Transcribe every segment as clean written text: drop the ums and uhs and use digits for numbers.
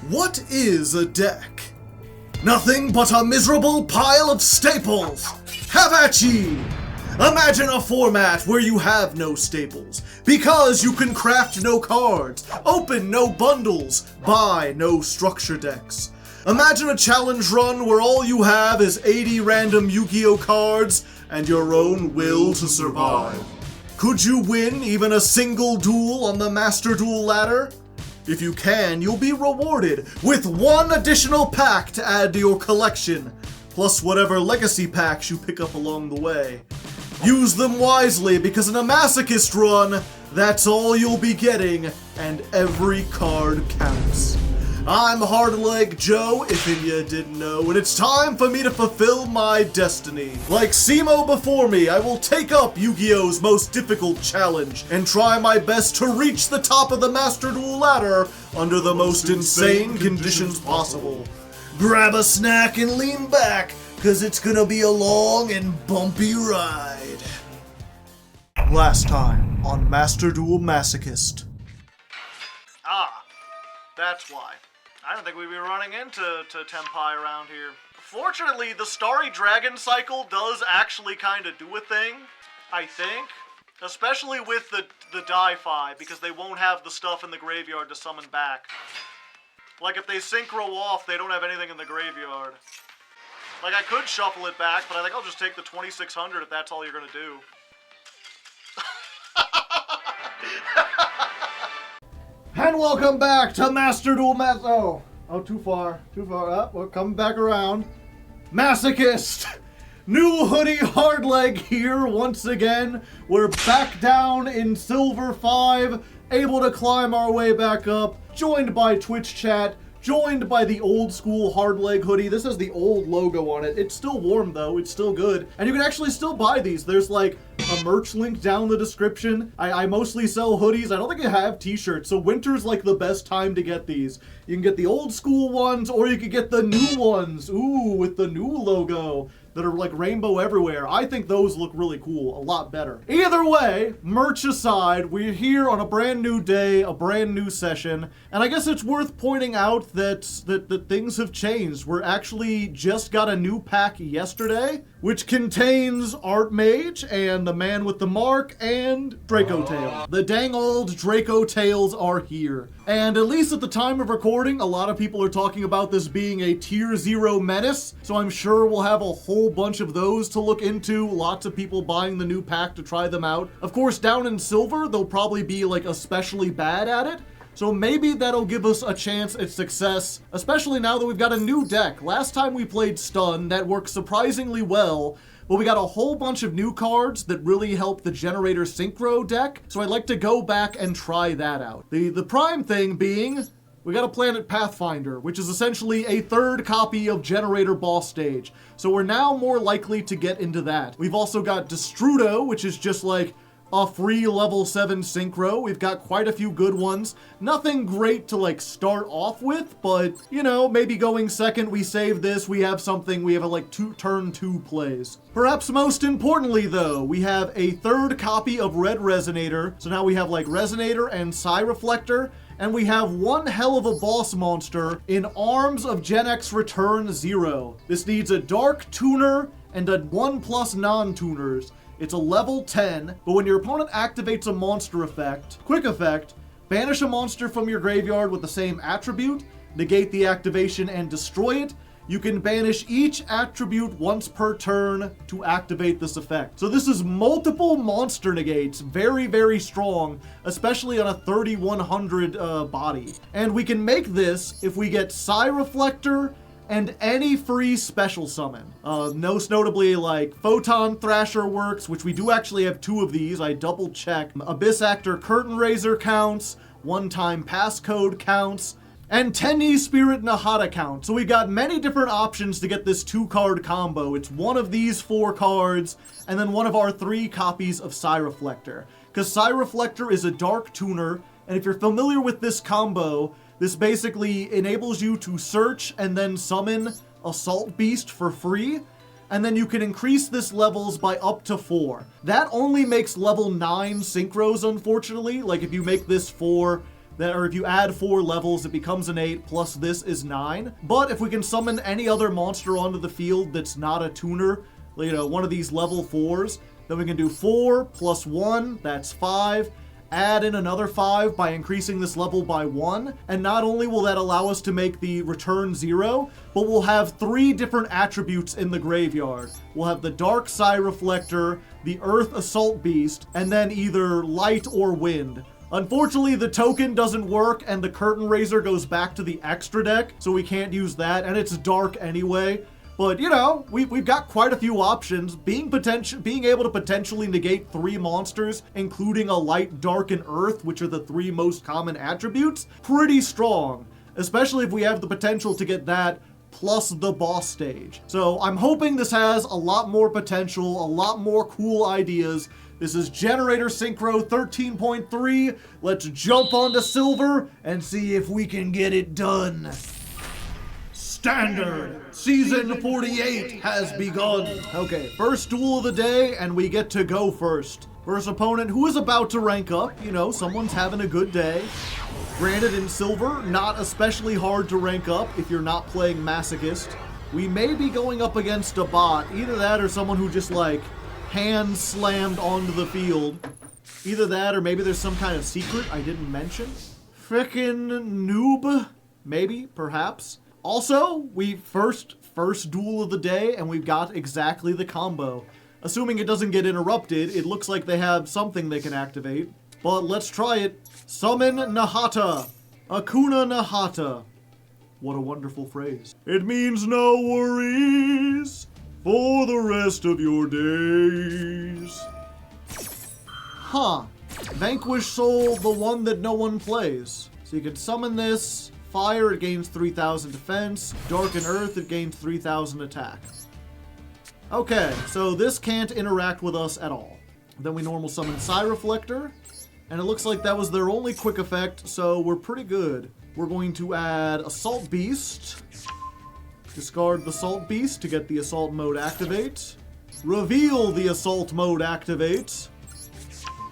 What is a deck? Nothing but a miserable pile of staples! Have at ye! Imagine a format where you have no staples, because you can craft no cards, open no bundles, buy no structure decks. Imagine a challenge run where all you have is 80 random Yu-Gi-Oh cards and your own will to survive. Could you win even a single duel on the Master Duel ladder? If you can, you'll be rewarded with one additional pack to add to your collection, plus whatever legacy packs you pick up along the way. Use them wisely, because in a Masochist run, that's all you'll be getting, and every card counts. I'm Hardleg Joe, if you didn't know, and it's time for me to fulfill my destiny. Like Simo before me, I will take up Yu-Gi-Oh's most difficult challenge and try my best to reach the top of the Master Duel ladder under the most insane conditions possible. Grab a snack and lean back, cause it's gonna be a long and bumpy ride. Last time on Master Duel Masochist. That's why. I don't think we'd be running into Tenpai around here. Fortunately, the Starry Dragon cycle does actually kind of do a thing, I think. Especially with the Dai-Fi, because they won't have the stuff in the graveyard to summon back. Like, if they synchro off, they don't have anything in the graveyard. Like, I could shuffle it back, but I think I'll just take the 2600 if that's all you're gonna do. And welcome back to Master Duel Oh, too far up. We're coming back around. Masochist! New hoodie Hardleg here once again. We're back down in Silver 5, able to climb our way back up, joined by Twitch chat, joined by the old school Hardleg hoodie. This has the old logo on it. It's still warm though, it's still good. And you can actually still buy these. There's like a merch link down in the description. I mostly sell hoodies. I don't think I have t-shirts, so winter's like the best time to get these. You can get the old school ones, or you can get the new ones. Ooh, with the new logo that are like rainbow everywhere. I think those look really cool, a lot better. Either way, merch aside, we're here on a brand new day, a brand new session, and I guess it's worth pointing out that things have changed. We're actually just got a new pack yesterday, which contains Art Mage and the Man with the Mark and Draco Tail. The dang old Draco Tails are here. And at least at the time of recording, a lot of people are talking about this being a tier 0 menace, so I'm sure we'll have a whole bunch of those to look into. Lots of people buying the new pack to try them out. Of course, down in Silver, they'll probably be like especially bad at it, so maybe that'll give us a chance at success, especially now that we've got a new deck. Last time we played Stun, that worked surprisingly well, but we got a whole bunch of new cards that really help the Generator Synchro deck, so I'd like to go back and try that out. The prime thing being, we got a Planet Pathfinder, which is essentially a third copy of Generator Boss Stage, so we're now more likely to get into that. We've also got Destrudo, which is just like a free level 7 synchro. We've got quite a few good ones. Nothing great to like start off with, but you know, maybe going second, we save this, we have something, we have a like turn 2 plays. Perhaps most importantly though, we have a third copy of Red Resonator. So now we have like Resonator and Psy Reflector, and we have one hell of a boss monster in Arms of Gen X Return 0. This needs a Dark Tuner and a 1+ non-tuners. It's a level 10, but when your opponent activates a monster effect, quick effect, banish a monster from your graveyard with the same attribute, negate the activation and destroy it, you can banish each attribute once per turn to activate this effect. So this is multiple monster negates, very, very strong, especially on a 3100 body. And we can make this if we get Psy Reflector and any free special summon. Most notably like Photon Thrasher works, which we do actually have 2 of these, I double checked. Abyss Actor Curtain Raiser counts, one-time passcode counts, and Tenyi Spirit Nahata counts. So we've got many different options to get this 2-card combo. It's one of these 4 cards, and then one of our 3 copies of Psy Reflector. Because Psy Reflector is a Dark Tuner, and if you're familiar with this combo, this basically enables you to search and then summon Assault Beast for free, and then you can increase this levels by up to 4. That only makes level 9 synchros, unfortunately. Like if you make this for or if you add 4 levels, it becomes an 8, plus this is 9. But if we can summon any other monster onto the field that's not a tuner, you know, one of these level 4s, then we can do 4 plus 1, that's 5. Add in another 5 by increasing this level by 1, and not only will that allow us to make the return 0, but we'll have 3 different attributes in the graveyard. We'll have the Dark Psy Reflector, the Earth Assault Beast, and then either Light or Wind. Unfortunately, the token doesn't work, and the Curtain Raiser goes back to the extra deck, so we can't use that, and it's dark anyway. But, you know, we've got quite a few options. Being able to potentially negate 3 monsters, including a Light, Dark, and Earth, which are the 3 most common attributes, pretty strong. Especially if we have the potential to get that plus the boss stage. So I'm hoping this has a lot more potential, a lot more cool ideas. This is Generator Synchro 13.3. Let's jump onto Silver and see if we can get it done. Standard Season 48 has begun. Okay, first duel of the day, and we get to go first. First opponent who is about to rank up. You know, someone's having a good day. Granted, in Silver, not especially hard to rank up if you're not playing Masochist. We may be going up against a bot. Either that or someone who just, like, hand slammed onto the field. Either that or maybe there's some kind of secret I didn't mention. Frickin' noob? Maybe, perhaps. Also, we first duel of the day, and we've got exactly the combo. Assuming it doesn't get interrupted, it looks like they have something they can activate. But let's try it. Summon Nahata. Akuna Nahata. What a wonderful phrase. It means no worries for the rest of your days. Huh. Vanquish Soul, the one that no one plays. So you can summon this. Fire, it gains 3,000 defense. Dark and Earth, it gains 3,000 attack. Okay, so this can't interact with us at all. Then we normal summon Psy Reflector, and it looks like that was their only quick effect, so we're pretty good. We're going to add Assault Beast. Discard the Assault Beast to get the Assault Mode activate. Reveal the Assault Mode activate.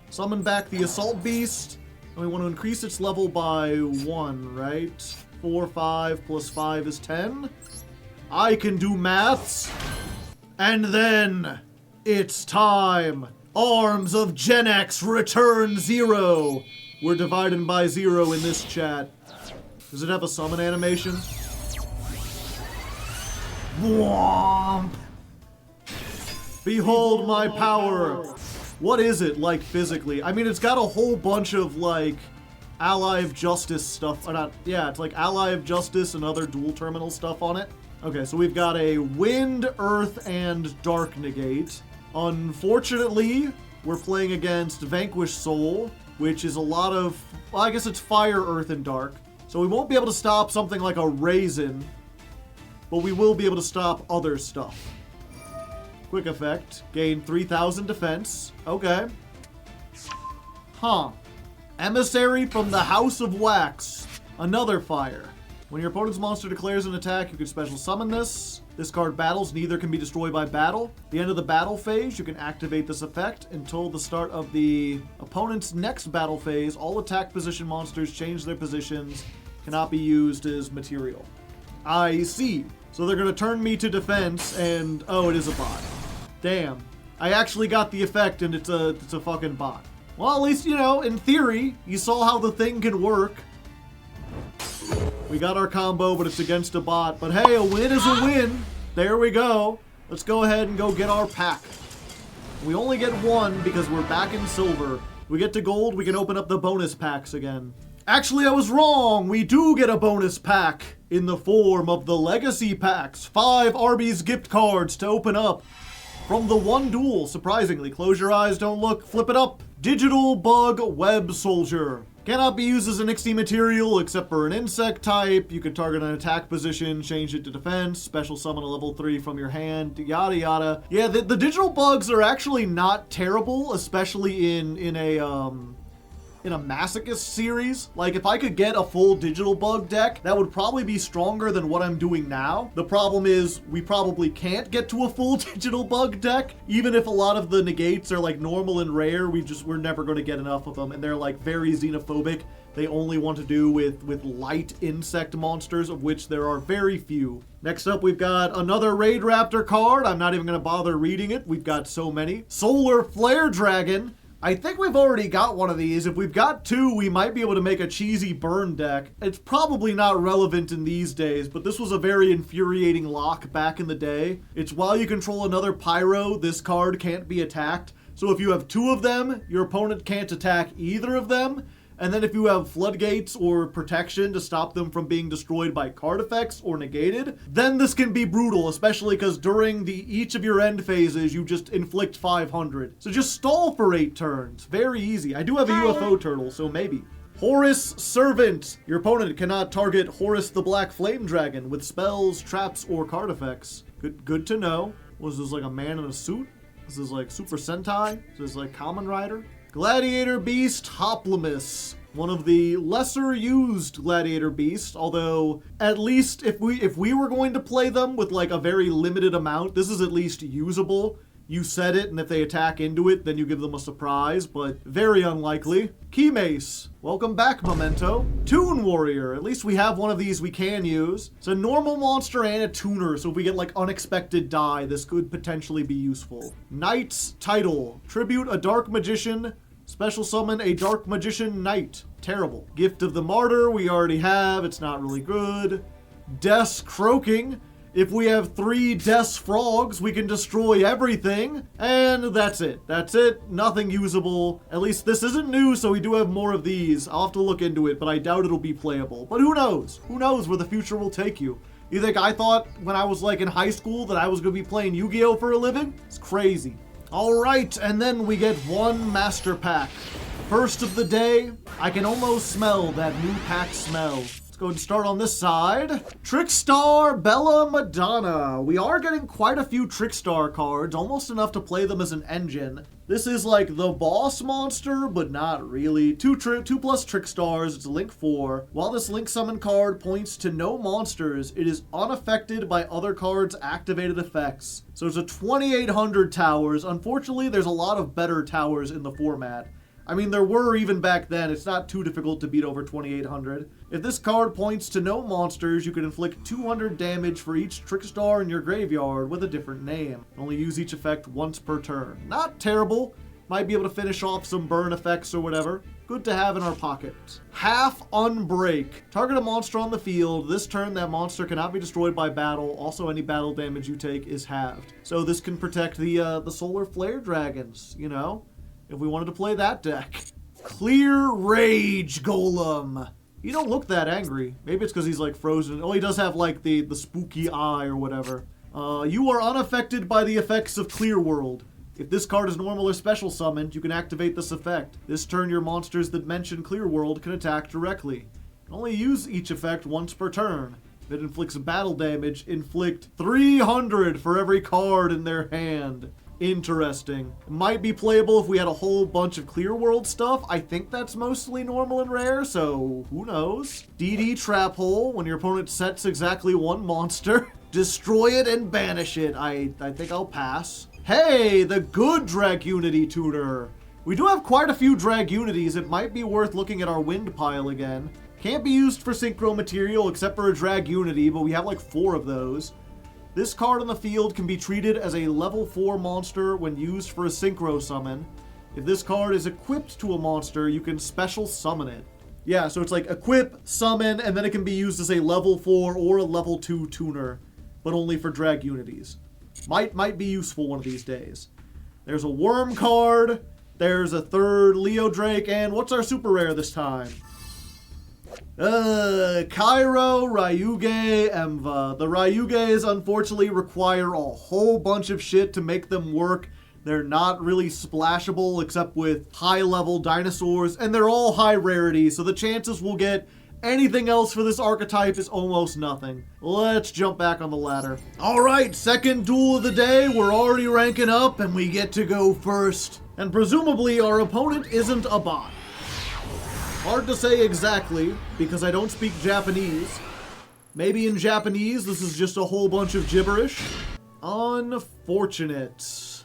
Summon back the Assault Beast. And we want to increase its level by 1, right? 4, 5, plus 5 is 10. I can do maths. And then, it's time. Arms of Gen X return 0. We're divided by 0 in this chat. Does it have a summon animation? Womp. Behold my power. What is it like physically? I mean, it's got a whole bunch of like Ally of Justice stuff. It's like Ally of Justice and other dual terminal stuff on it. Okay, so we've got a Wind, Earth, and Dark negate. Unfortunately, we're playing against Vanquish Soul, which is a lot of, well, I guess it's Fire, Earth, and Dark. So we won't be able to stop something like a Raisin, but we will be able to stop other stuff. Quick effect. Gain 3,000 defense. Okay. Huh. Emissary from the House of Wax. Another fire. When your opponent's monster declares an attack, you can special summon this. This card battles. Neither can be destroyed by battle. At the end of the battle phase, you can activate this effect. Until the start of the opponent's next battle phase, all attack position monsters change their positions. Cannot be used as material. I see. So they're going to turn me to defense, and oh, it is a bot. Damn. I actually got the effect, and it's a fucking bot. Well, at least, you know, in theory, you saw how the thing can work. We got our combo, but it's against a bot. But hey, a win is a win. There we go. Let's go ahead and go get our pack. We only get 1 because we're back in Silver. We get to Gold, we can open up the bonus packs again. Actually, I was wrong. We do get a bonus pack in the form of the Legacy Packs. 5 Arby's gift cards to open up. From the one duel, surprisingly. Close your eyes, don't look, flip it up. Digital Bug Web Soldier. Cannot be used as an XD material except for an insect type. You can target an attack position, change it to defense, special summon a level 3 from your hand, yada yada. Yeah, the digital bugs are actually not terrible, especially in a Masochist series. Like, if I could get a full digital bug deck, that would probably be stronger than what I'm doing now. The problem is, we probably can't get to a full digital bug deck. Even if a lot of the negates are like normal and rare, we're never going to get enough of them, and they're like very xenophobic they only want to do with light insect monsters, of which there are very few. Next up, we've got another Raid Raptor card. I'm not even going to bother reading it. We've got so many. Solar Flare Dragon. I think we've already got one of these. If we've got two, we might be able to make a cheesy burn deck. It's probably not relevant in these days, but this was a very infuriating lock back in the day. It's while you control another Pyro, this card can't be attacked. So if you have two of them, your opponent can't attack either of them. And then if you have floodgates or protection to stop them from being destroyed by card effects or negated, then this can be brutal, especially because during each of your end phases, you just inflict 500. So just stall for 8 turns. Very easy. I do have a UFO turtle, so maybe. Horus Servant. Your opponent cannot target Horus the Black Flame Dragon with spells, traps, or card effects. Good to know. Was this like a man in a suit? This is like Super Sentai? This is like Kamen Rider? Gladiator Beast Hoplimus. One of the lesser used Gladiator Beasts, although at least if we were going to play them with like a very limited amount, this is at least usable. You set it, and if they attack into it, then you give them a surprise, but very unlikely. Key Mace. Welcome back, Memento. Toon Warrior. At least we have one of these we can use. It's a normal monster and a tuner, so if we get like unexpected die, this could potentially be useful. Knight's Title. Tribute a Dark Magician. Special summon a Dark Magician Knight. Terrible. Gift of the Martyr we already have. It's not really good. Death's Croaking. If we have 3 Death's Frogs, we can destroy everything. And that's it. That's it. Nothing usable. At least this isn't new, so we do have more of these. I'll have to look into it, but I doubt it'll be playable. But who knows? Who knows where the future will take you? You think I thought when I was like in high school that I was going to be playing Yu-Gi-Oh for a living? It's crazy. All right, and then we get one Master Pack. First of the day. I can almost smell that new pack smell. Let's go and start on this side. Trickstar Bella Madonna. We are getting quite a few Trickstar cards, almost enough to play them as an engine. This is like the boss monster, but not really. 2 plus Trickstars, it's Link 4. While this Link Summon card points to no monsters, it is unaffected by other cards' activated effects. So it's a 2800 towers. Unfortunately, there's a lot of better towers in the format. I mean, there were even back then. It's not too difficult to beat over 2800. If this card points to no monsters, you can inflict 200 damage for each Trickstar in your graveyard with a different name. Only use each effect once per turn. Not terrible. Might be able to finish off some burn effects or whatever. Good to have in our pocket. Half Unbreak. Target a monster on the field. This turn, that monster cannot be destroyed by battle. Also, any battle damage you take is halved. So this can protect the Solar Flare Dragons, you know? If we wanted to play that deck. Clear Rage Golem. You don't look that angry. Maybe it's because he's like frozen. Oh, he does have like the spooky eye or whatever. You are unaffected by the effects of Clear World. If this card is normal or special summoned, you can activate this effect. This turn, your monsters that mention Clear World can attack directly. You can only use each effect once per turn. If it inflicts battle damage, inflict 300 for every card in their hand. Interesting. It might be playable if we had a whole bunch of Clear World stuff. I think that's mostly normal and rare, so who knows? DD Trap Hole. When your opponent sets exactly one monster, destroy it and banish it. I think I'll pass. Hey, the good Dragunity tutor. We do have quite a few Dragunities. It might be worth looking at our wind pile again. Can't be used for synchro material except for a Dragunity, but we have like 4 of those. This card on the field can be treated as a level 4 monster when used for a synchro summon. If this card is equipped to a monster, you can special summon it. Yeah, so it's like equip, summon, and then it can be used as a level 4 or a level 2 tuner, but only for Dragunities. Might be useful one of these days. There's a Worm card, there's a 3rd Leo Drake, and what's our super rare this time? Cairo, Ryuge, Emva. The Ryuges unfortunately require a whole bunch of shit to make them work. They're not really splashable except with high-level dinosaurs, and they're all high rarity, so the chances we'll get anything else for this archetype is almost nothing. Let's jump back on the ladder. Alright, second duel of the day. We're already ranking up, and we get to go first. And presumably our opponent isn't a bot. Hard to say exactly, because I don't speak Japanese. Maybe in Japanese, this is just a whole bunch of gibberish. Unfortunate.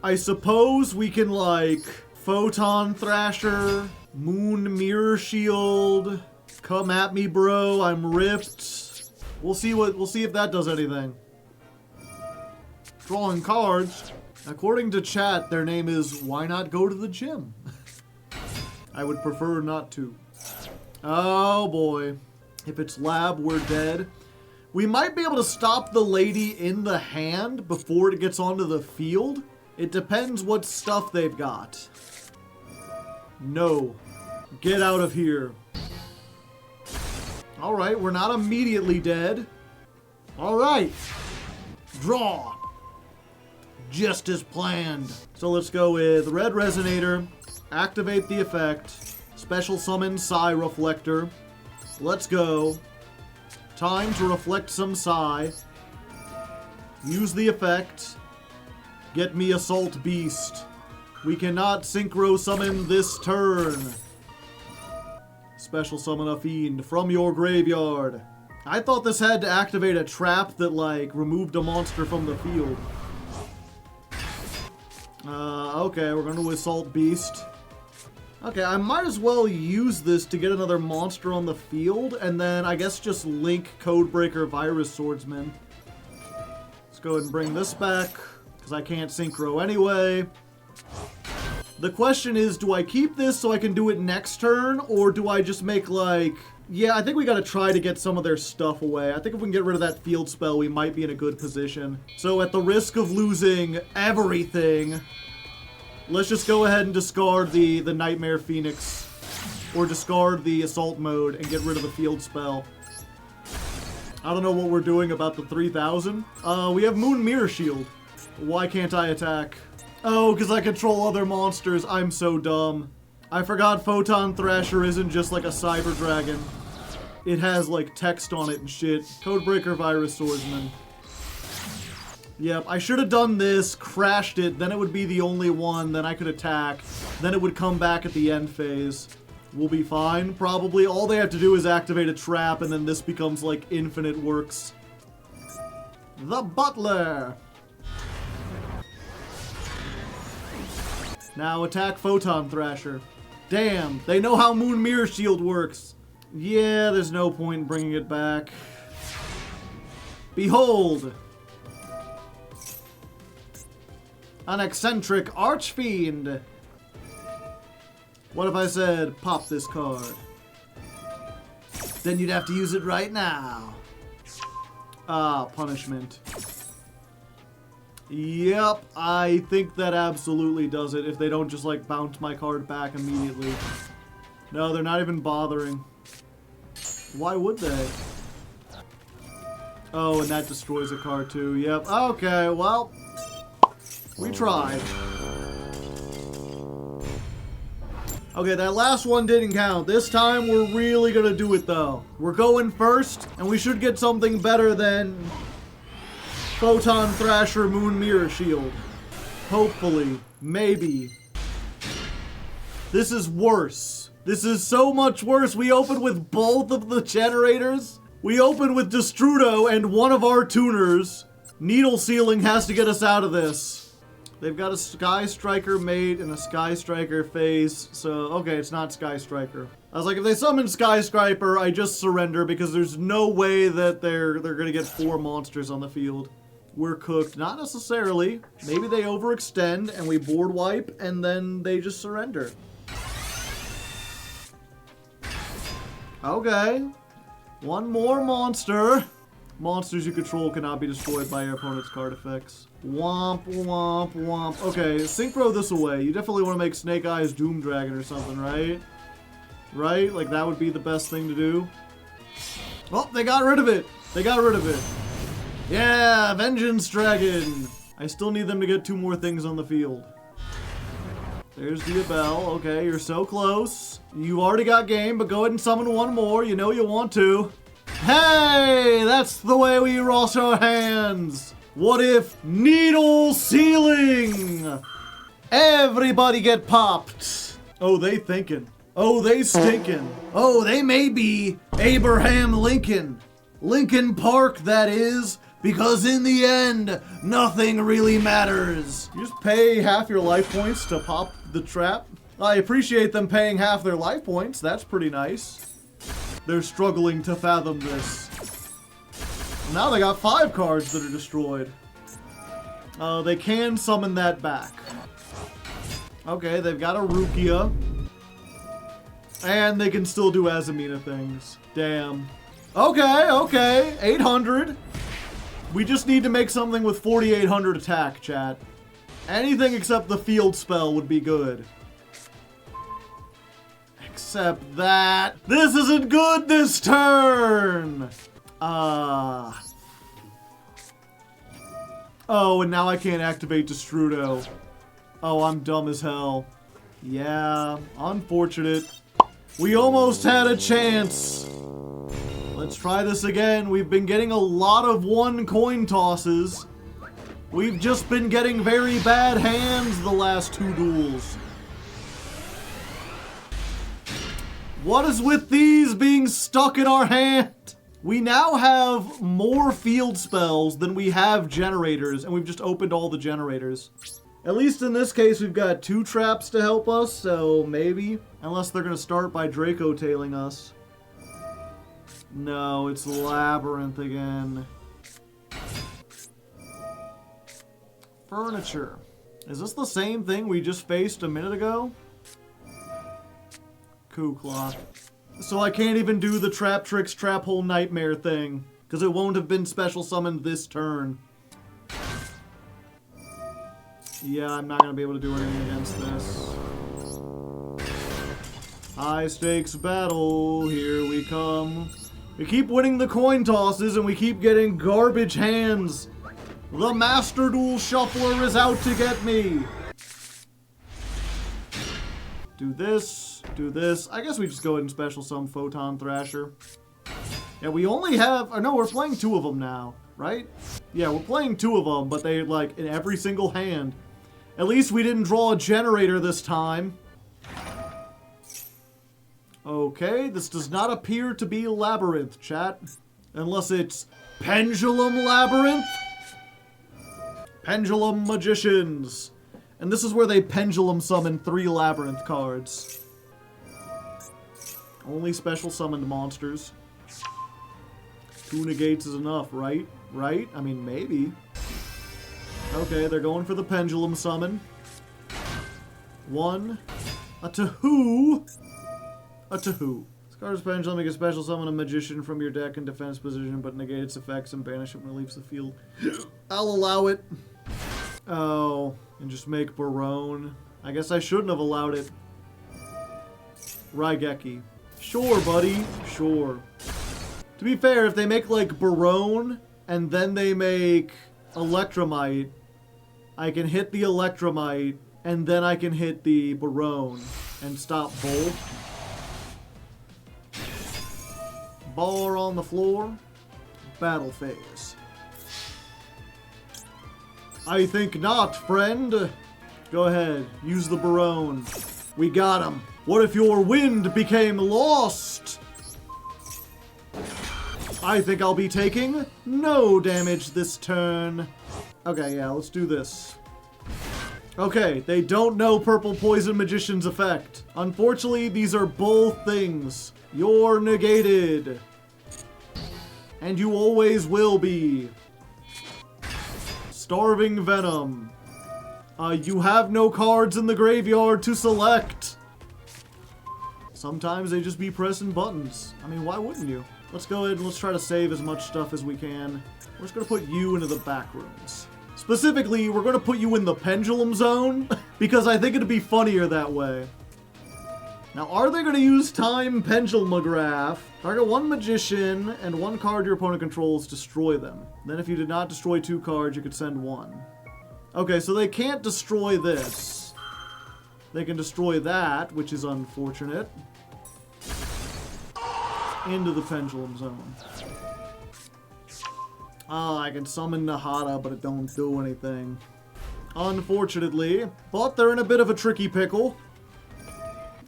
I suppose we can, like, Photon Thrasher, Moon Mirror Shield. Come at me, bro. I'm ripped. We'll see if that does anything. Drawing cards. According to chat, their name is Why Not Go to the Gym? I would prefer not to. Oh boy. If it's lab, we're dead. We might be able to stop the lady in the hand before it gets onto the field. It depends what stuff they've got. No. Get out of here. Alright, we're not immediately dead. Alright. Draw. Just as planned. So let's go with Red Resonator. Activate the effect. Special summon Psi Reflector. Let's go. Time to reflect some Psi. Use the effect. Get me Assault Beast. We cannot Synchro Summon this turn. Special summon a Fiend from your graveyard. I thought this had to activate a trap that, like, removed a monster from the field. Okay, we're going to Assault Beast. Okay, I might as well use this to get another monster on the field, and then I guess just link Codebreaker Virus Swordsman. Let's go ahead and bring this back, because I can't Synchro anyway. The question is, do I keep this so I can do it next turn, or do I just make, like... Yeah, I think we gotta try to get some of their stuff away. I think if we can get rid of that field spell, we might be in a good position. So at the risk of losing everything, let's just go ahead and discard the Nightmare Phoenix, or discard the Assault mode and get rid of the field spell. I don't know what we're doing about the 3000. We have Moon Mirror Shield. Why can't I attack? Oh, because I control other monsters. I'm so dumb. I forgot Photon Thrasher isn't just like a Cyber Dragon. It has like text on it and shit. Codebreaker Virus Swordsman. Yep, I should have done this, crashed it, then it would be the only one, then I could attack, then it would come back at the end phase. We'll be fine, probably. All they have to do is activate a trap, and then this becomes like infinite works. The Butler! Now attack Photon Thrasher. Damn, they know how Moon Mirror Shield works. Yeah, there's no point in bringing it back. Behold! An eccentric Archfiend! What if I said, pop this card? Then you'd have to use it right now. Ah, punishment. Yep, I think that absolutely does it if they don't just like bounce my card back immediately. No, they're not even bothering. Why would they? Oh, and that destroys a card too. Yep, okay, well, we tried. Okay, that last one didn't count. This time we're really gonna do it though. We're going first, and we should get something better than Photon Thrasher Moon Mirror Shield. Hopefully. Maybe. This is worse. This is so much worse. We opened with both of the generators. We opened with Destrudo and one of our tuners. Needle Sealing has to get us out of this. They've got a Sky Striker mate and a Sky Striker face. So, okay, it's not Sky Striker. I was like, if they summon Sky Striker, I just surrender because there's no way that they're gonna get 4 monsters on the field. We're cooked. Not necessarily. Maybe they overextend and we board wipe and then they just surrender. Okay. One more monster. Monsters you control cannot be destroyed by your opponent's card effects. Womp, womp, womp. Okay, synchro this away. You definitely want to make Snake Eyes Doom Dragon or something, right? Right? Like, that would be the best thing to do. Oh, they got rid of it. They got rid of it. Yeah, Vengeance Dragon. I still need them to get 2 more things on the field. There's Diabell. Okay, you're so close. You already got game, but go ahead and summon 1 more. You know you want to. Hey, that's the way we wash our hands. What if Needle Sealing? Everybody get popped. Oh, they thinking. Oh, they stinking. Oh, they may be Abraham Lincoln. Lincoln Park, that is. Because in the end, nothing really matters. You just pay half your life points to pop the trap. I appreciate them paying half their life points. That's pretty nice. They're struggling to fathom this. Now they got 5 cards that are destroyed. They can summon that back. Okay, they've got a Rukia. And they can still do Azamina things. Damn. Okay. 800. We just need to make something with 4,800 attack, chat. Anything except the field spell would be good. Except that this isn't good this turn! Oh, and now I can't activate Destrudo. Oh, I'm dumb as hell. Yeah, unfortunate. We almost had a chance. Let's try this again. We've been getting a lot of 1 coin tosses. We've just been getting very bad hands the last 2 duels. What is with these being stuck in our hand? We now have more field spells than we have generators, and we've just opened all the generators. At least in this case, we've got 2 traps to help us, so maybe. Unless they're going to start by Draco tailing us. No, it's Labyrinth again. Furniture. Is this the same thing we just faced a minute ago? Coup Clock. So I can't even do the Trap Tricks Trap Hole Nightmare thing, because it won't have been special summoned this turn. Yeah, I'm not going to be able to do anything against this. High stakes battle, here we come. We keep winning the coin tosses and we keep getting garbage hands. The Master Duel Shuffler is out to get me. Do this, do this. I guess we just go ahead and special summon Photon Thrasher. Yeah, we only have, or no, we're playing 2 of them now, right? Yeah, we're playing 2 of them, but they're like in every single hand. At least we didn't draw a generator this time. Okay, this does not appear to be Labyrinth, chat. Unless it's Pendulum Labyrinth? Pendulum Magicians. And this is where they pendulum summon 3 Labyrinth cards. Only special summoned monsters. 2 negates is enough, right? Right? I mean, maybe. Okay, they're going for the pendulum summon. 1. A Tahoo. A Tahoo. This card's pendulum, make a special summon a magician from your deck in defense position, but negate its effects and banish it when it leaves the field. I'll allow it. Oh, and just make Barone. I guess I shouldn't have allowed it. Raigeki. Sure, buddy. Sure. To be fair, if they make, like, Barone, and then they make Electromite, I can hit the Electromite, and then I can hit the Barone, and stop both. Bar on the floor. Battle phase. I think not, friend. Go ahead. Use the Barone. We got him. What if your wind became lost? I think I'll be taking no damage this turn. Okay, yeah, let's do this. Okay, they don't know Purple Poison Magician's effect. Unfortunately, these are both things. You're negated. And you always will be. Starving Venom. You have no cards in the graveyard to select. Sometimes they just be pressing buttons. I mean, why wouldn't you? Let's go ahead and let's try to save as much stuff as we can. We're just going to put you into the back rooms. Specifically, we're going to put you in the Pendulum Zone, because I think it'd be funnier that way. Now, are they going to use Time Pendulumograph? Target 1 Magician, and 1 card your opponent controls, destroy them. Then if you did not destroy 2 cards, you could send 1. Okay, so they can't destroy this. They can destroy that, which is unfortunate. Into the Pendulum Zone. I can summon Nahata, but it don't do anything. Unfortunately. But they're in a bit of a tricky pickle.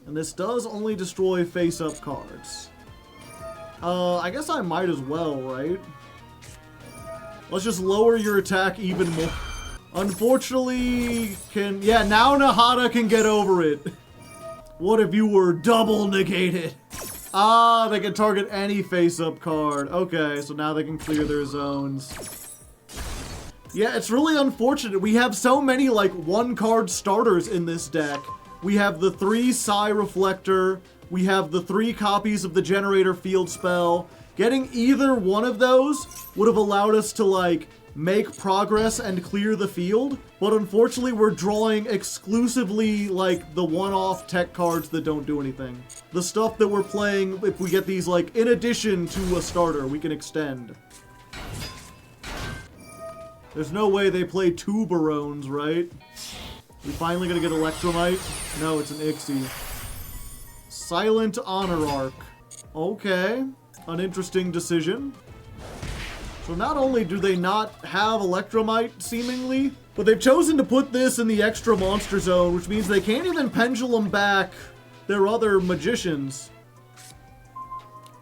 And this does only destroy face-up cards. I guess I might as well, right? Let's just lower your attack even more. Unfortunately, yeah, now Nahata can get over it. What if you were double negated? Ah, they can target any face-up card. Okay, so now they can clear their zones. Yeah, it's really unfortunate. We have so many, like, one-card starters in this deck. We have the 3 Psi Reflector. We have the 3 copies of the Generator Field spell. Getting either one of those would have allowed us to, like, make progress and clear the field. But unfortunately, we're drawing exclusively, like, the one-off tech cards that don't do anything. The stuff that we're playing, if we get these, like, in addition to a starter, we can extend. There's no way they play 2 Barones, right? We finally gonna get Electromite? No, it's an Ixie. Silent Honor Arc. Okay. An interesting decision. So not only do they not have Electromite, seemingly, but they've chosen to put this in the extra monster zone, which means they can't even pendulum back their other magicians.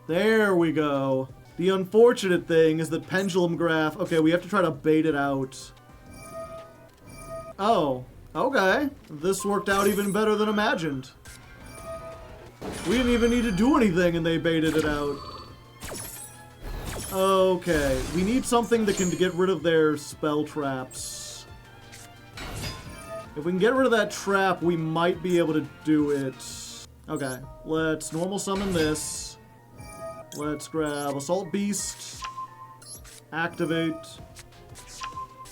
There we go. The unfortunate thing is that Pendulum Graph... Okay, we have to try to bait it out. Oh, okay. This worked out even better than imagined. We didn't even need to do anything and they baited it out. Okay, we need something that can get rid of their spell traps. If we can get rid of that trap, we might be able to do it. Okay, let's normal summon this. Let's grab Assault Beast. Activate.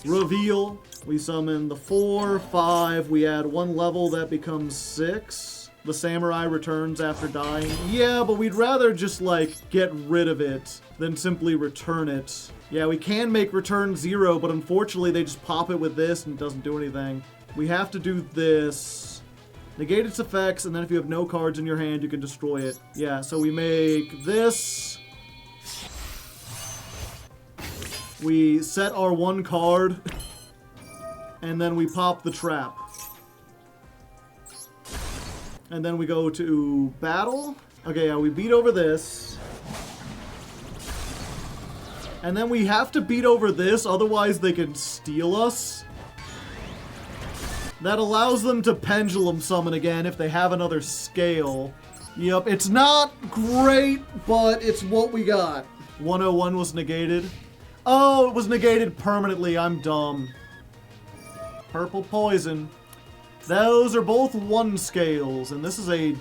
Reveal. We summon the 4, 5. We add 1 level, that becomes 6. The Samurai returns after dying. Yeah, but we'd rather just, like, get rid of it than simply return it. Yeah, we can make return 0, but unfortunately they just pop it with this and it doesn't do anything. We have to do this. Negate its effects, and then if you have no cards in your hand, you can destroy it. Yeah, so we make this. We set our 1 card. And then we pop the trap. And then we go to battle. Okay, yeah, we beat over this. And then we have to beat over this, otherwise they can steal us. That allows them to pendulum summon again if they have another scale. Yep, it's not great, but it's what we got. 101 was negated. Oh, it was negated permanently. I'm dumb. Purple Poison. Those are both 1 scales, and this is a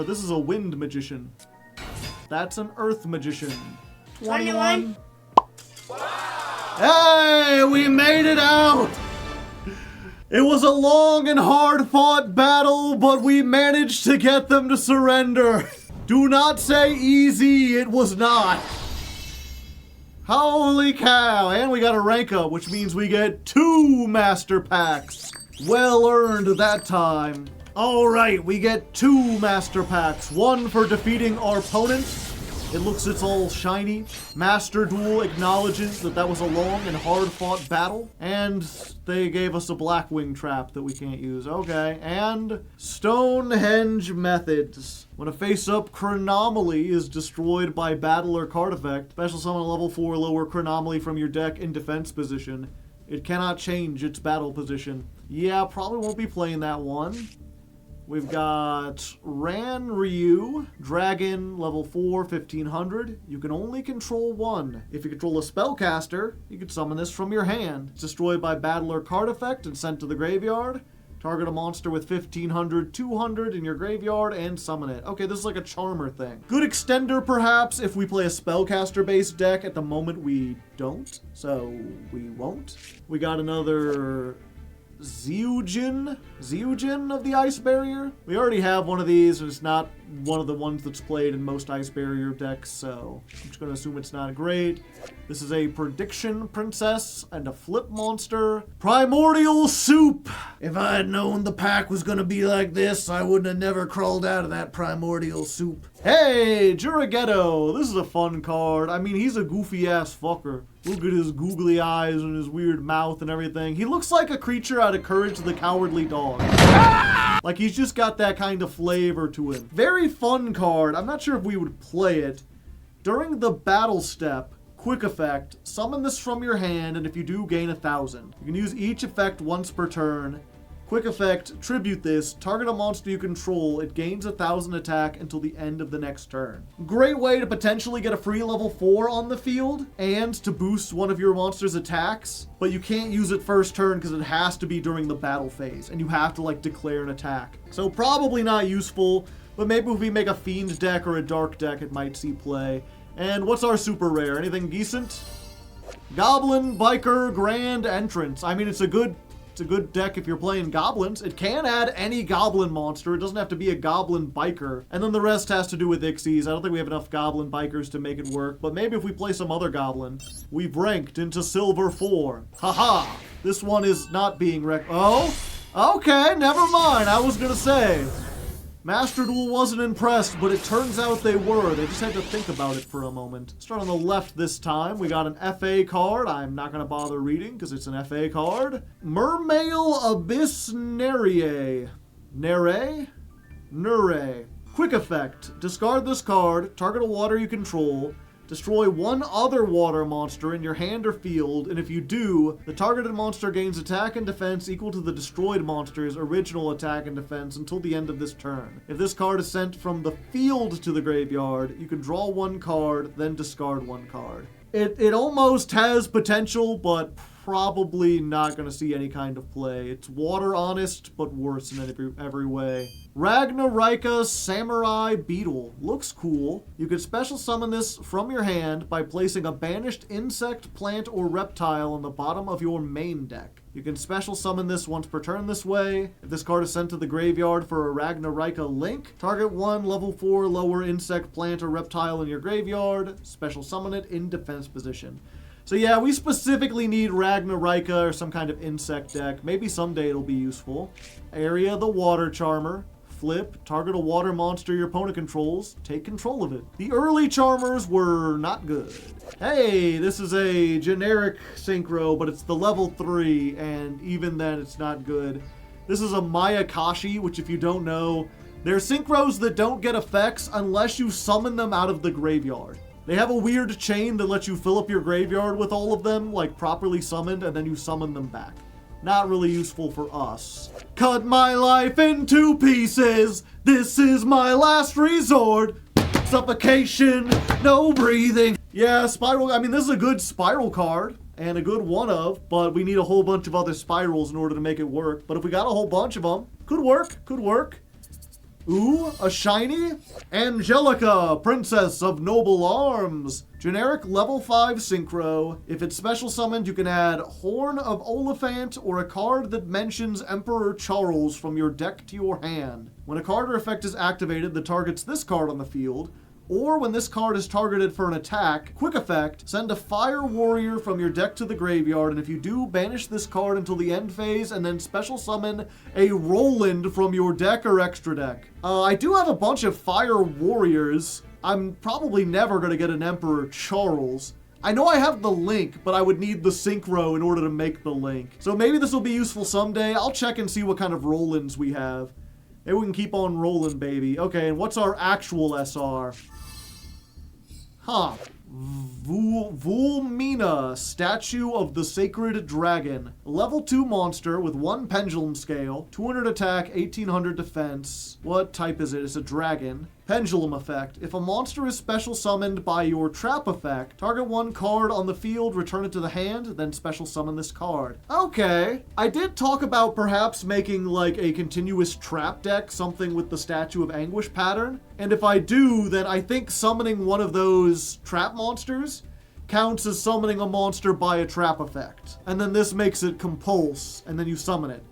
this is a Wind Magician. That's an Earth Magician. 21. Hey, we made it out! It was a long and hard-fought battle, but we managed to get them to surrender. Do not say easy, it was not. Holy cow, and we got a rank up, which means we get 2 Master Packs. Well earned that time. Alright, we get 2 Master Packs. 1 for defeating our opponent. It looks it's all shiny. Master Duel acknowledges that that was a long and hard-fought battle. And they gave us a Blackwing trap that we can't use. Okay, and Stonehenge Methods. When a face-up Chronomaly is destroyed by battle or card effect, special summon a level 4 lower Chronomaly from your deck in defense position. It cannot change its battle position. Yeah, probably won't be playing that one. We've got Ran Ryu, Dragon, level 4, 1500. You can only control 1. If you control a spellcaster, you can summon this from your hand. It's destroyed by battle or card effect and sent to the graveyard. Target a monster with 1500, 200 in your graveyard and summon it. Okay, this is like a Charmer thing. Good extender, perhaps, if we play a spellcaster-based deck. At the moment, we don't, so we won't. We got another Zyujin of the Ice Barrier. We already have one of these, and it's not one of the ones that's played in most Ice Barrier decks, so I'm just going to assume it's not great. This is a Prediction Princess and a Flip Monster. Primordial Soup! If I had known the pack was going to be like this, I wouldn't have never crawled out of that Primordial Soup. Hey, Juragetto! This is a fun card. I mean, he's a goofy-ass fucker. Look at his googly eyes and his weird mouth and everything. He looks like a creature out of Courage the Cowardly Dog. Like, he's just got that kind of flavor to him. Very fun card. I'm not sure if we would play it. During the battle step, quick effect, summon this from your hand, and if you do, gain 1,000. You can use each effect once per turn. Quick effect, tribute this, target a monster you control, it gains 1,000 attack until the end of the next turn. Great way to potentially get a free level 4 on the field, and to boost one of your monster's attacks, but you can't use it first turn because it has to be during the battle phase, and you have to like declare an attack. So probably not useful, but maybe if we make a Fiend deck or a Dark deck, it might see play. And what's our super rare? Anything decent? Goblin, Biker, Grand Entrance. I mean, it's a good deck if you're playing goblins. It can add any goblin monster. It doesn't have to be a goblin biker. And then the rest has to do with Ixies. I don't think we have enough goblin bikers to make it work, but maybe if we play some other goblin. We've ranked into silver 4. Haha! This one is not being Oh? Okay, never mind. I was gonna say. Master Duel wasn't impressed, but it turns out they were. They just had to think about it for a moment. Start on the left this time. We got an FA card. I'm not going to bother reading because it's an FA card. Mermail Abyss Nere. Nere. Quick effect. Discard this card. Target a water you control. Destroy one other water monster in your hand or field, and if you do, the targeted monster gains attack and defense equal to the destroyed monster's original attack and defense until the end of this turn. If this card is sent from the field to the graveyard, you can draw one card, then discard one card. It almost has potential, but probably not going to see any kind of play. It's water honest, but worse in every way. Ragnarika Samurai Beetle. Looks cool. You could special summon this from your hand by placing a banished insect, plant, or reptile on the bottom of your main deck. You can special summon this once per turn this way. If this card is sent to the graveyard for a Ragnarika link, target one level 4 lower insect, plant, or reptile in your graveyard. Special summon it in defense position. So yeah, we specifically need Ragnarika or some kind of insect deck. Maybe someday it'll be useful. Area the Water Charmer. Flip, target a water monster your opponent controls, take control of it. The early Charmers were not good. Hey, this is a generic synchro, but it's the level 3, and even then it's not good. This is a Mayakashi, which if you don't know, they're synchros that don't get effects unless you summon them out of the graveyard. They have a weird chain that lets you fill up your graveyard with all of them, like properly summoned, and then you summon them back. Not really useful for us. Cut my life into pieces. This is my last resort. Suffocation, no breathing. Yeah, Spiral. I mean, this is a good Spiral card and a good one of, but we need a whole bunch of other Spirals in order to make it work. But if we got a whole bunch of them, could work, could work. Ooh, a shiny? Angelica, Princess of Noble Arms. Generic level 5 synchro. If it's special summoned, you can add Horn of Oliphant or a card that mentions Emperor Charles from your deck to your hand. When a card or effect is activated that targets this card on the field, or when this card is targeted for an attack, quick effect, send a Fire Warrior from your deck to the graveyard, and if you do, banish this card until the end phase, and then special summon a Roland from your deck or extra deck. I do have a bunch of Fire Warriors. I'm probably never going to get an Emperor Charles. I know I have the link, but I would need the synchro in order to make the link. So maybe this will be useful someday. I'll check and see what kind of Rolands we have. Maybe we can keep on rolling, baby. Okay, and what's our actual SR? Huh. Vulmina, Statue of the Sacred Dragon. Level 2 monster with 1 pendulum scale, 200 attack, 1800 defense. What type is it? It's a dragon. Pendulum effect. If a monster is special summoned by your trap effect, target one card on the field, return it to the hand, then special summon this card. Okay. I did talk about perhaps making like a continuous trap deck, something with the Statue of Anguish pattern. And if I do, then I think summoning one of those trap monsters counts as summoning a monster by a trap effect. And then this makes it compulse, and then you summon it.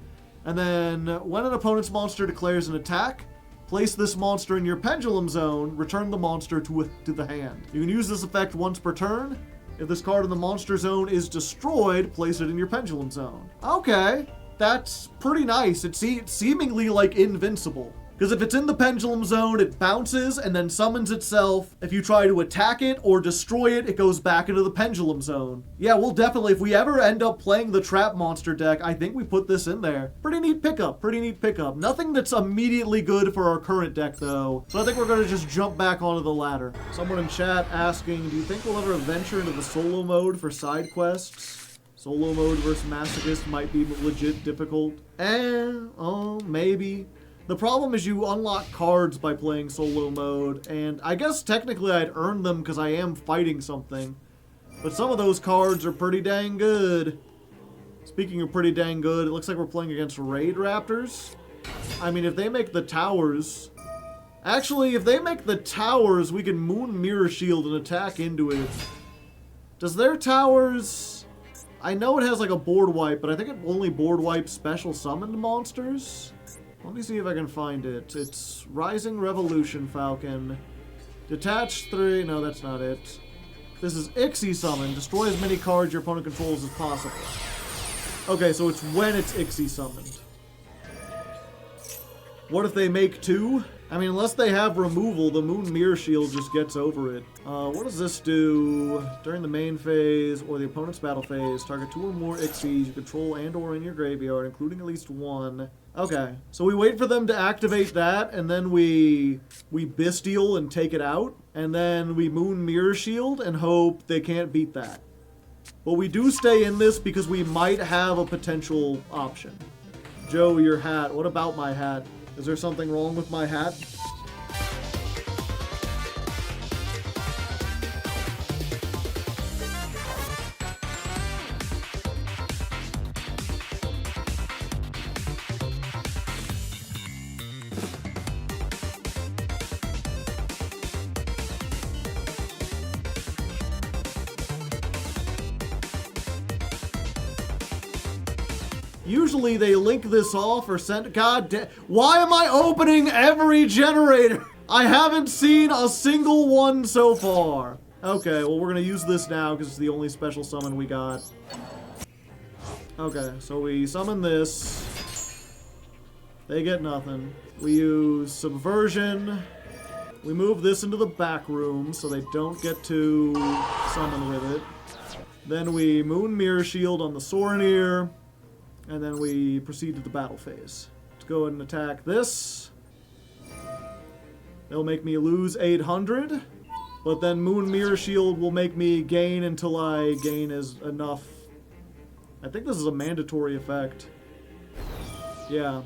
And then when an opponent's monster declares an attack, place this monster in your pendulum zone, return the monster to the hand. You can use this effect once per turn. If this card in the monster zone is destroyed, place it in your pendulum zone. Okay, that's pretty nice. It's seemingly like invincible. Because if it's in the pendulum zone, it bounces and then summons itself. If you try to attack it or destroy it, it goes back into the pendulum zone. Yeah, we'll definitely, if we ever end up playing the trap monster deck, I think we put this in there. Pretty neat pickup, pretty neat pickup. Nothing that's immediately good for our current deck though. So I think we're gonna just jump back onto the ladder. Someone in chat asking, do you think we'll ever venture into the solo mode for side quests? Solo mode versus Masochist might be legit difficult. Oh, maybe. The problem is you unlock cards by playing solo mode, and I guess technically I'd earn them because I am fighting something. But some of those cards are pretty dang good. Speaking of pretty dang good, it looks like we're playing against Raid Raptors. I mean, if they make the towers... Actually, if they make the towers, we can Moon Mirror Shield and attack into it. Does their towers... I know it has like a board wipe, but I think it only board wipes special summoned monsters. Let me see if I can find it. It's Rising Revolution Falcon. Detach 3... No, that's not it. This is Ixie Summon. Destroy as many cards your opponent controls as possible. Okay, so it's when it's Ixie summoned. What if they make 2? I mean, unless they have removal, the Moon Mirror Shield just gets over it. What does this do? During the main phase or the opponent's battle phase, target 2 or more Ixies you control and or in your graveyard, including at least 1. Okay, so we wait for them to activate that, and then we Bestial and take it out, and then we Moon Mirror Shield and hope they can't beat that. But we do stay in this because we might have a potential option. Joe, your hat. What about my hat? Is there something wrong with my hat? Usually they link this off or send... God damn... Why am I opening every generator? I haven't seen a single one so far. Okay, well we're gonna use this now because it's the only special summon we got. Okay, so we summon this. They get nothing. We use Subversion. We move this into the back room so they don't get to summon with it. Then we Moon Mirror Shield on the Soraneer. And then we proceed to the battle phase. Let's go ahead and attack this. They'll make me lose 800. But then Moon Mirror Shield will make me gain until I gain as enough. I think this is a mandatory effect. Yeah.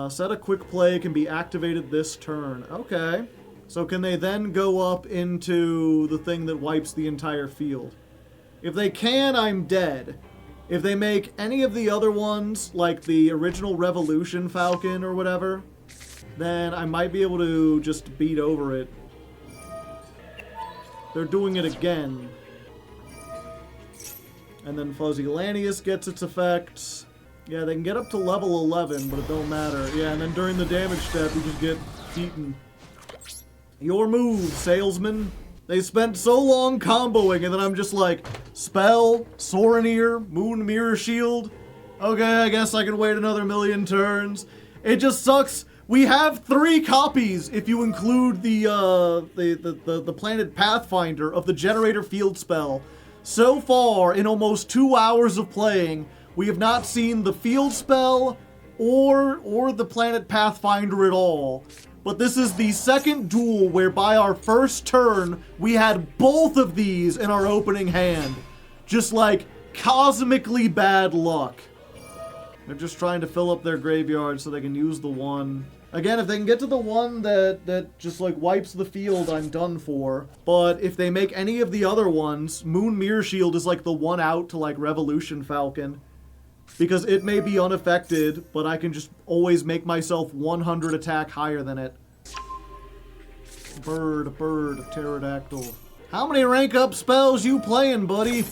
Set a quick play can be activated this turn. Okay. So can they then go up into the thing that wipes the entire field? If they can, I'm dead. If they make any of the other ones, like the original Revolution Falcon or whatever, then I might be able to just beat over it. They're doing it again. And then Fuzzy Lanius gets its effects. Yeah, they can get up to level 11, but it don't matter. Yeah, and then during the damage step, you just get beaten. Your move, salesman. They spent so long comboing, and then I'm just like, Spell, Soraneer, Moon Mirror Shield. Okay, I guess I can wait another million turns. It just sucks. We have 3 copies, if you include the Planet Pathfinder of the Generator Field spell. So far, in almost 2 hours of playing, we have not seen the field spell or the Planet Pathfinder at all. But this is the second duel where by our first turn, we had both of these in our opening hand. Just like cosmically bad luck. They're just trying to fill up their graveyard so they can use the one. Again, if they can get to the one that just like wipes the field, I'm done for. But if they make any of the other ones, Moon Mirror Shield is like the one out to like Revolution Falcon. Because it may be unaffected, but I can just always make myself 100 attack higher than it. Bird, pterodactyl. How many rank up spells you playing, buddy?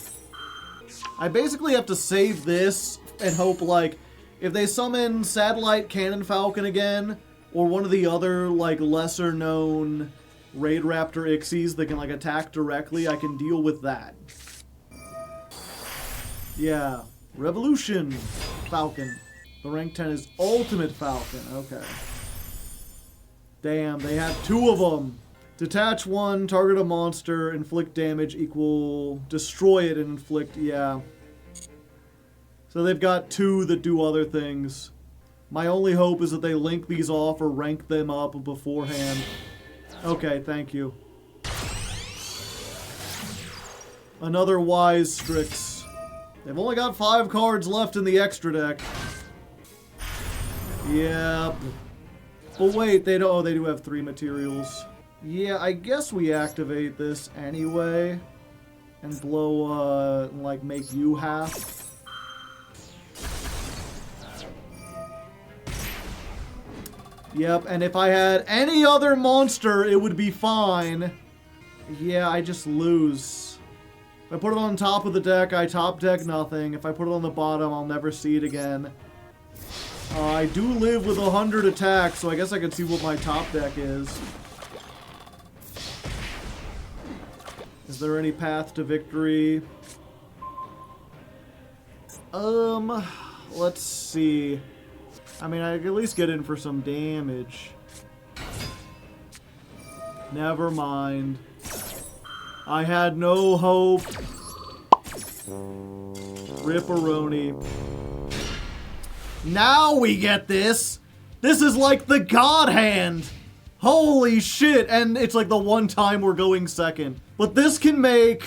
I basically have to save this and hope, like, if they summon Satellite Cannon Falcon again, or one of the other, like, lesser-known Raid Raptor Ixies that can, like, attack directly, I can deal with that. Yeah. Revolution Falcon. The rank 10 is Ultimate Falcon. Okay. Damn, they have 2 of them. Detach 1, target a monster, inflict damage equal... Destroy it and inflict... Yeah. So they've got 2 that do other things. My only hope is that they link these off or rank them up beforehand. Okay, thank you. Another Wise Strix. They've only got 5 cards left in the extra deck. Yep. But wait, they do have 3 materials. Yeah, I guess we activate this anyway. And blow, like, make you half. Yep, and if I had any other monster, it would be fine. Yeah, I just lose. If I put it on top of the deck, I top deck nothing. If I put it on the bottom, I'll never see it again. I do live with 100 attacks, so I guess I can see what my top deck is. Is there any path to victory? Let's see. I mean, I can at least get in for some damage. Never mind. I had no hope. Ripperoni. Now we get this! This is like the God Hand! Holy shit! And it's like the one time we're going second. But this can make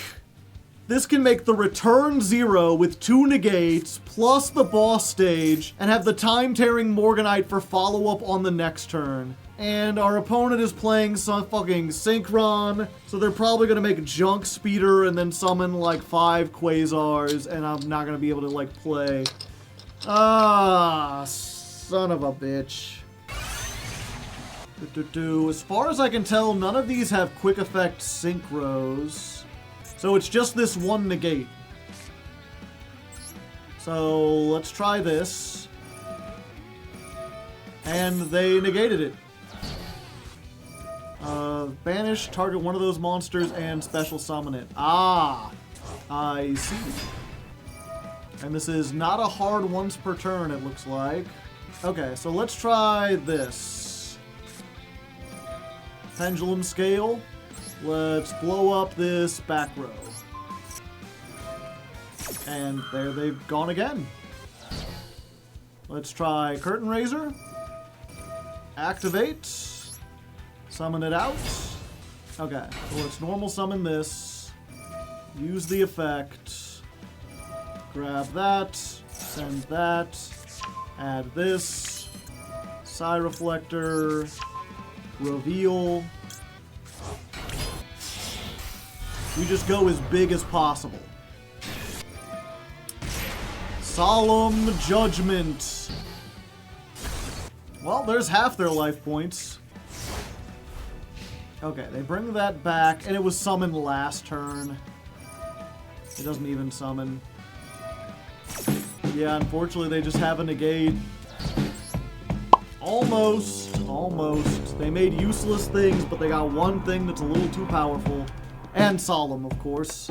the return 0 with 2 negates, plus the boss stage, and have the time-tearing Morganite for follow-up on the next turn. And our opponent is playing some fucking Synchron, so they're probably gonna make Junk Speeder and then summon like 5 Quasars, and I'm not gonna be able to like play. Ah, son of a bitch. As far as I can tell, none of these have quick effect synchros. So it's just this one negate. So let's try this. And they negated it. Banish, target one of those monsters, and special summon it. Ah, I see. And this is not a hard once per turn, it looks like. Okay, so let's try this. Pendulum Scale. Let's blow up this back row. And there they've gone again. Let's try Curtain Raiser. Activate. Summon it out. Okay, so let's normal summon this. Use the effect. Grab that. Send that. Add this. Psy Reflector. Reveal. We just go as big as possible. Solemn Judgment. Well, there's half their life points. Okay, they bring that back, and it was summoned last turn. It doesn't even summon. Yeah, unfortunately, they just have a negate. Almost. Almost. They made useless things, but they got one thing that's a little too powerful. And Solemn, of course.